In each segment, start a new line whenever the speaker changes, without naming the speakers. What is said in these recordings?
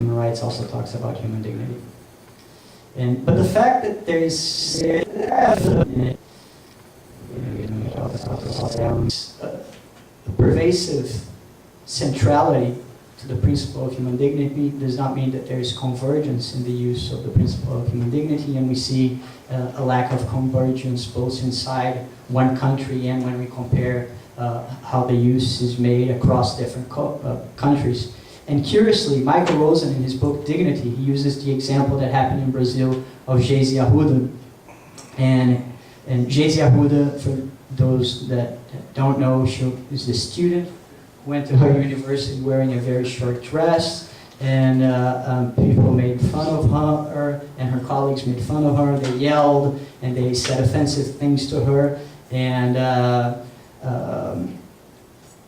human rights also talks about human dignity. But the fact that there is a pervasive centrality to the principle of human dignity does not mean that there is convergence in the use of the principle of human dignity, and we see a lack of convergence both inside one country and when we compare how the use is made across different countries. And curiously, Michael Rosen, in his book Dignity, he uses the example that happened in Brazil of Geise Arruda. And Geise Arruda, for those that don't know, she is the student who went to her university wearing a very short dress, and people made fun of her, and her colleagues made fun of her. They yelled, and they said offensive things to her, and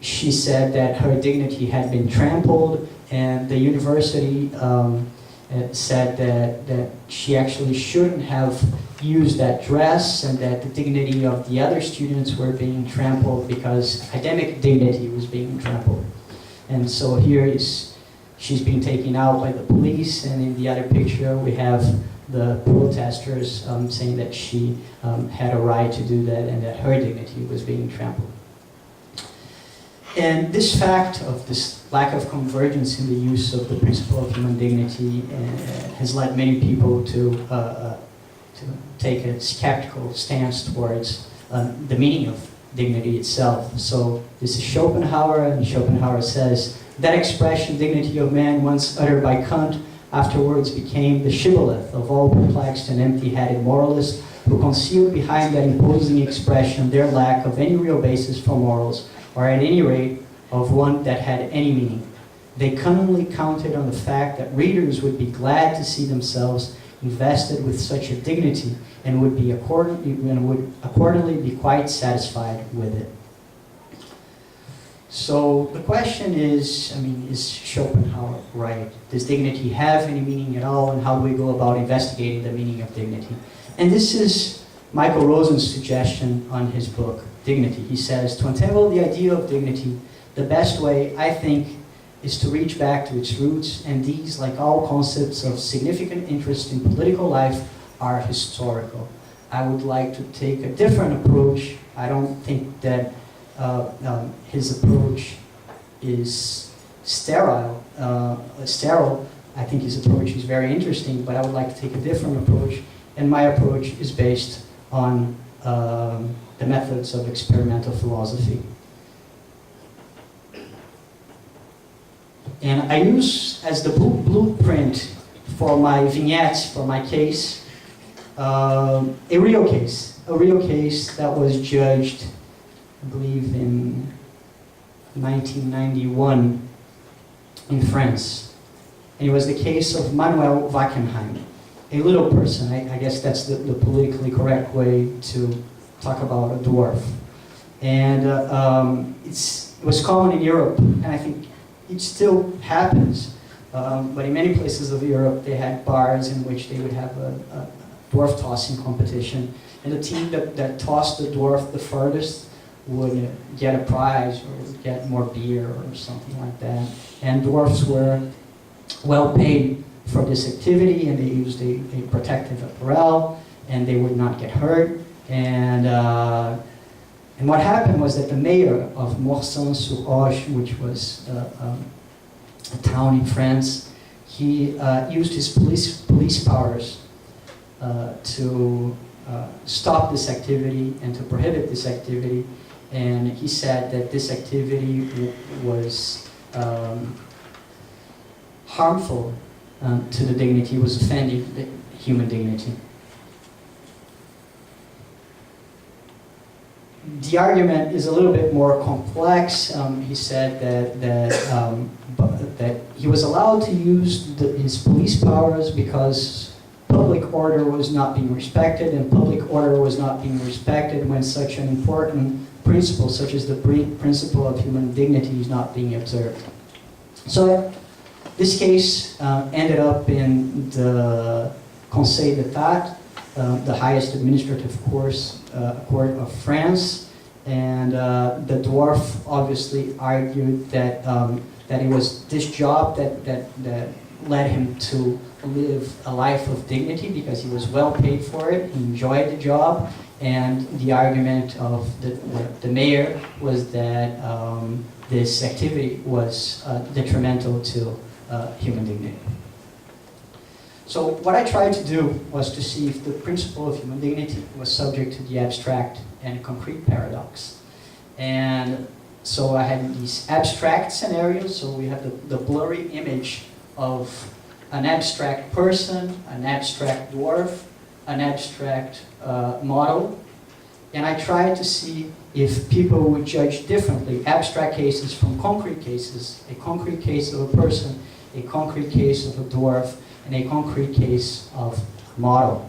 she said that her dignity had been trampled, and the university said that she actually shouldn't have used that dress, and that the dignity of the other students were being trampled because academic dignity was being trampled. And so here she's being taken out by the police, and in the other picture we have the protesters saying that she had a right to do that and that her dignity was being trampled. And this fact of this lack of convergence in the use of the principle of human dignity has led many people to take a skeptical stance towards the meaning of dignity itself. So this is Schopenhauer, and Schopenhauer says, that expression, dignity of man, once uttered by Kant, afterwards became the shibboleth of all perplexed and empty-headed moralists who concealed behind that imposing expression their lack of any real basis for morals, or at any rate, of one that had any meaning. They cunningly counted on the fact that readers would be glad to see themselves invested with such a dignity, and would accordingly be quite satisfied with it. So the question is, is Schopenhauer right? Does dignity have any meaning at all, and how do we go about investigating the meaning of dignity? And this is Michael Rosen's suggestion on his book, Dignity. He says, to untangle the idea of dignity, the best way, I think, is to reach back to its roots, and these, like all concepts of significant interest in political life, are historical. I would like to take a different approach. I don't think that his approach is sterile. I think his approach is very interesting, but I would like to take a different approach, and my approach is based on the methods of experimental philosophy. And I use as the blueprint for my vignettes, for my case, a real case that was judged, I believe, in 1991 in France. And it was the case of Manuel Wackenheim, a little person. I guess that's the politically correct way to talk about a dwarf. And it was common in Europe, and I think it still happens, but in many places of Europe they had bars in which they would have a dwarf tossing competition, and the team that tossed the dwarf the furthest would get a prize or would get more beer or something like that. And dwarfs were well paid for this activity, and they used a protective apparel, and they would not get hurt. And what happened was that the mayor of Morsan-sur-Orge, which was a town in France, he used his police powers to stop this activity and to prohibit this activity. And he said that this activity was harmful to the dignity, was offending the human dignity. The argument is a little bit more complex. He said that he was allowed to use his police powers because public order was not being respected, and public order was not being respected when such an important principle, such as the principle of human dignity, is not being observed. So this case ended up in the Conseil d'État, the highest administrative court of France, and the dwarf obviously argued that it was this job that led him to live a life of dignity because he was well paid for it, he enjoyed the job, and the argument of the mayor was that this activity was detrimental to human dignity. So what I tried to do was to see if the principle of human dignity was subject to the abstract and concrete paradox. And so I had these abstract scenarios, so we have the blurry image of an abstract person, an abstract dwarf, an abstract model, and I tried to see if people would judge differently abstract cases from concrete cases, a concrete case of a person, a concrete case of a dwarf, and a concrete case of a model.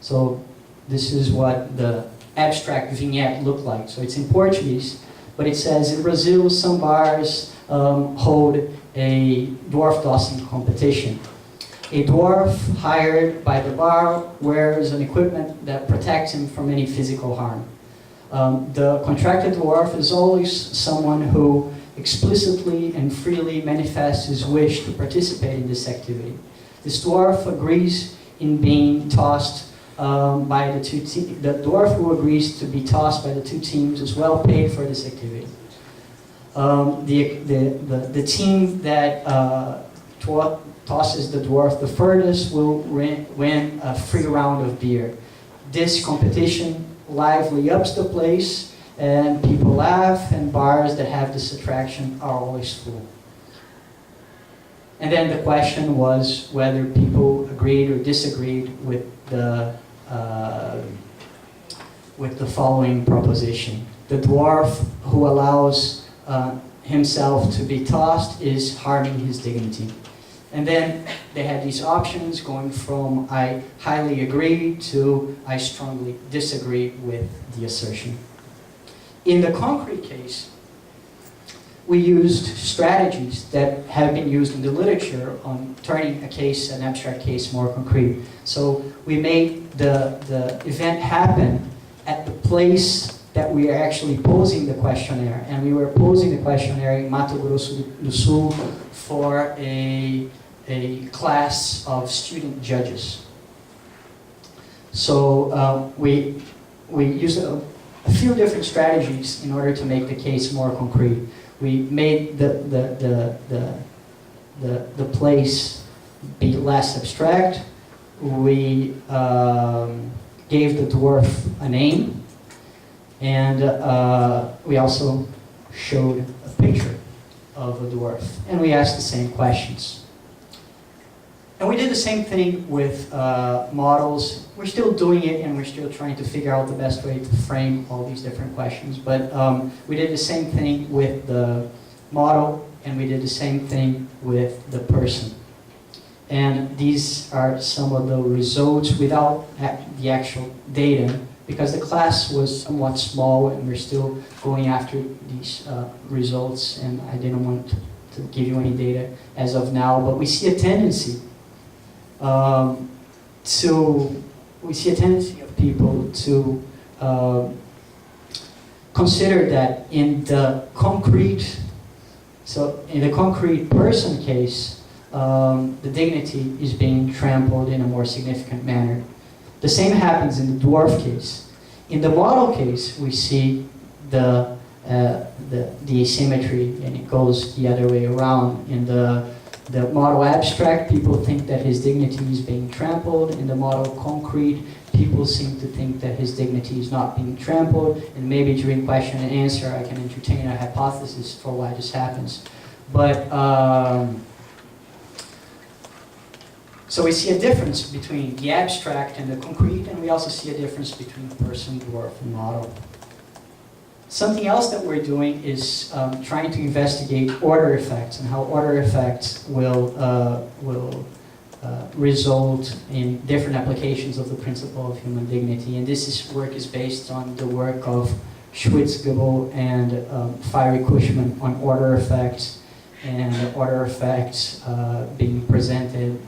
So this is what the abstract vignette looked like. So it's in Portuguese, but it says, in Brazil, some bars hold a dwarf tossing competition. A dwarf hired by the bar wears an equipment that protects him from any physical harm. The contracted dwarf is always someone who explicitly and freely manifests his wish to participate in this activity. This dwarf agrees in being tossed by the two teams. The dwarf who agrees to be tossed by the two teams is well paid for this activity. The team that tosses the dwarf the furthest will win a free round of beer. This competition lively ups the place, and people laugh, and bars that have this attraction are always full. And then the question was whether people agreed or disagreed with the following proposition. The dwarf who allows himself to be tossed is harming his dignity. And then they had these options going from I highly agree to I strongly disagree with the assertion. In the concrete case, we used strategies that have been used in the literature on turning a case, an abstract case, more concrete. So we made the event happen at the place that we are actually posing the questionnaire. And we were posing the questionnaire in Mato Grosso do Sul for a class of student judges. So we used a few different strategies in order to make the case more concrete. We made the place be less abstract. We gave the dwarf a name, and we also showed a picture of a dwarf, and we asked the same questions. And we did the same thing with models. We're still doing it, and we're still trying to figure out the best way to frame all these different questions. But we did the same thing with the model, and we did the same thing with the person. And these are some of the results without the actual data, because the class was somewhat small, and we're still going after these results, and I didn't want to give you any data as of now, but we see a tendency of people to consider that in the concrete, so in the concrete person case, the dignity is being trampled in a more significant manner. The same happens in the dwarf case. In the model case, we see the asymmetry, and it goes the other way around. In the model abstract, people think that his dignity is being trampled. In the model concrete, people seem to think that his dignity is not being trampled. And maybe during question and answer, I can entertain a hypothesis for why this happens. But so we see a difference between the abstract and the concrete, and we also see a difference between person, dwarf, and model. Something else that we're doing is trying to investigate order effects and how order effects will result in different applications of the principle of human dignity. And this work is based on the work of Schwitzgebel and Fiery-Cushman on order effects, and order effects being presented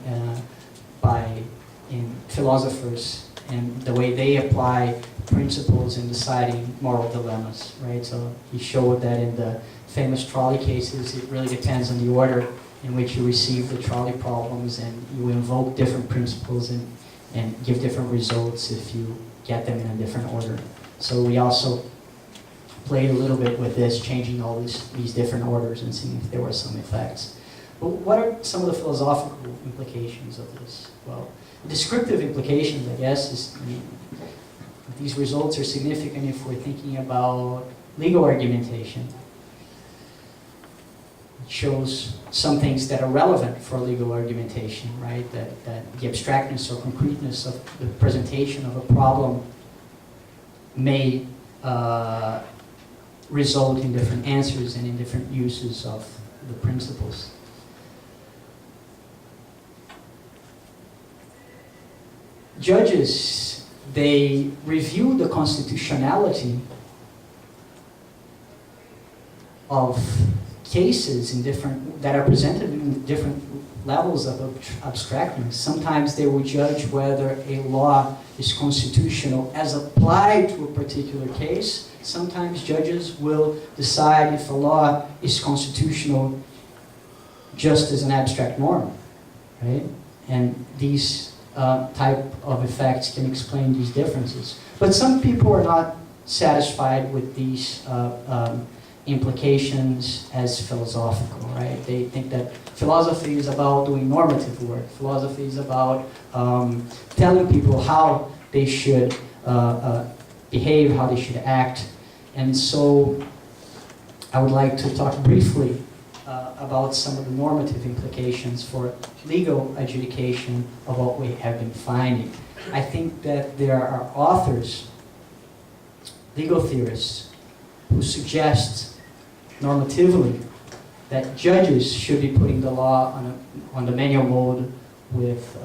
in philosophers and the way they apply principles in deciding moral dilemmas, right? So he showed that in the famous trolley cases, it really depends on the order in which you receive the trolley problems and you invoke different principles and give different results if you get them in a different order. So we also played a little bit with this, changing all these different orders and seeing if there were some effects. But what are some of the philosophical implications of this? Well, descriptive implications, I guess, is these results are significant if we're thinking about legal argumentation. It shows some things that are relevant for legal argumentation, right? That the abstractness or concreteness of the presentation of a problem may result in different answers and in different uses of the principles. Judges, they review the constitutionality of cases that are presented in different levels of abstractness. Sometimes they will judge whether a law is constitutional as applied to a particular case. Sometimes judges will decide if a law is constitutional just as an abstract norm, right? And these type of effects can explain these differences. But some people are not satisfied with these implications as philosophical, right? They think that philosophy is about doing normative work. Philosophy is about telling people how they should behave, how they should act. And so I would like to talk briefly about some of the normative implications for legal adjudication of what we have been finding. I think that there are authors, legal theorists, who suggest normatively that judges should be putting the law on the manual mode with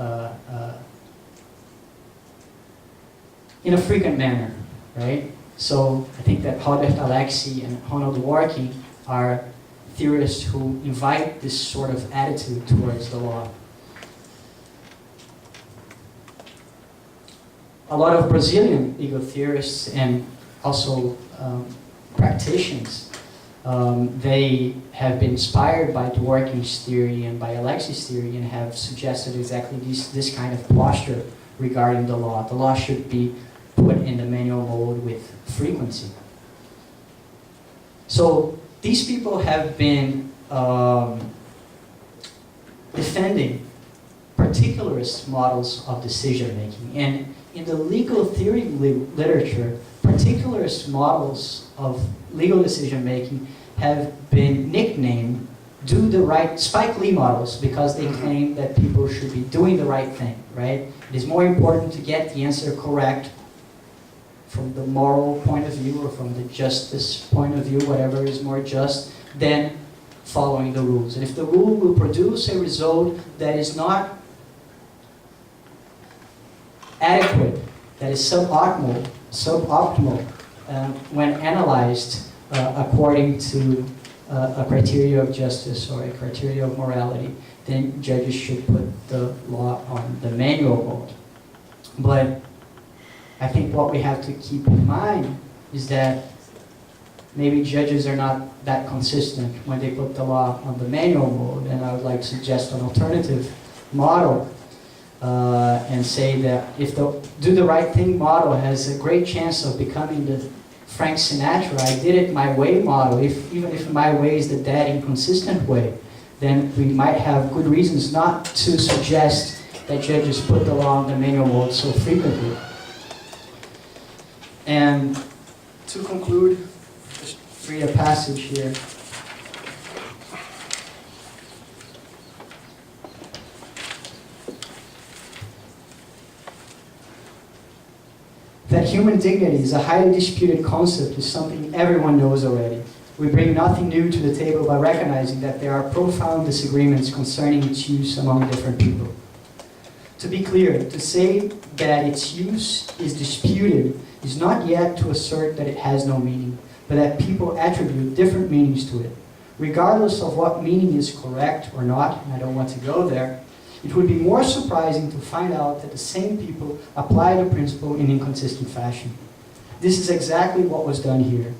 in a frequent manner, right? So I think that Robert Alexi and Ronald Dworkin are theorists who invite this sort of attitude towards the law. A lot of Brazilian legal theorists and also practitioners, they have been inspired by Dworkin's theory and by Alexi's theory and have suggested exactly this kind of posture regarding the law. The law should be put in the manual mode with frequency. So these people have been defending particularist models of decision-making. And in the legal theory literature, particularist models of legal decision-making have been nicknamed do the right, Spike Lee models, because they claim that people should be doing the right thing, right? It is more important to get the answer correct from the moral point of view or from the justice point of view, whatever is more just, than following the rules. And if the rule will produce a result that is not adequate, that is suboptimal when analyzed according to a criteria of justice or a criteria of morality, then judges should put the law on the manual mode. But I think what we have to keep in mind is that maybe judges are not that consistent when they put the law on the manual mode, and I would like to suggest an alternative model and say that if the do the right thing model has a great chance of becoming the Frank Sinatra, I did it my way model, even if my way is the dead inconsistent way, then we might have good reasons not to suggest that judges put the law on the manual mode so frequently. And to conclude, just read a passage here. That human dignity is a highly disputed concept is something everyone knows already. We bring nothing new to the table by recognizing that there are profound disagreements concerning its use among different people. To be clear, to say that its use is disputed is not yet to assert that it has no meaning, but that people attribute different meanings to it. Regardless of what meaning is correct or not, and I don't want to go there, it would be more surprising to find out that the same people apply the principle in inconsistent fashion. This is exactly what was done here.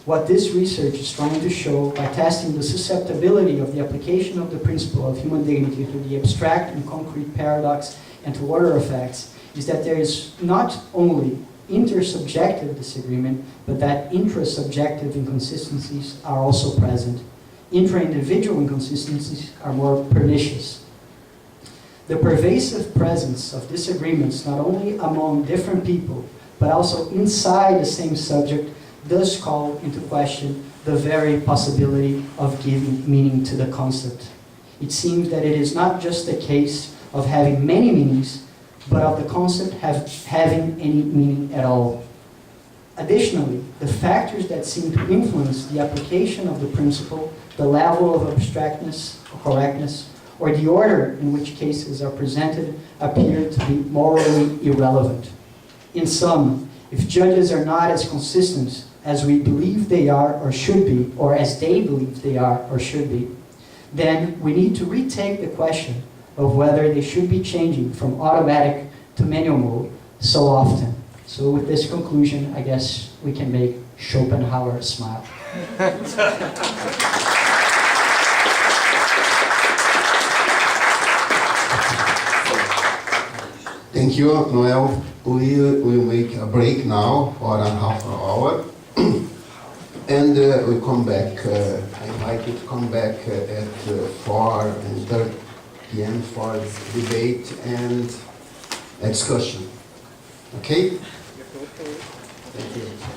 what this research is trying to show by testing the susceptibility of the application of the principle of human dignity to the abstract and concrete paradox and to order effects is that there is not only intersubjective disagreement, but that intrasubjective inconsistencies are also present. Intra-individual inconsistencies are more pernicious. The pervasive presence of disagreements, not only among different people, but also inside the same subject, does call into question the very possibility of giving meaning to the concept. It seems that it is not just a case of having many meanings, but of the concept having any meaning at all. Additionally, the factors that seem to influence the application of the principle, the level of abstractness or correctness, or the order in which cases are presented, appear to be morally irrelevant. In sum, if judges are not as consistent as we believe they are or should be, or as they believe they are or should be, then we need to retake the question of whether they should be changing from automatic to manual mode so often. So with this conclusion, I guess we can make Schopenhauer smile.
Thank you, Noel. We will make a break now for a half an hour. And we come back, I invite you to come back at 4:30 p.m. for debate and discussion. Okay? Thank you.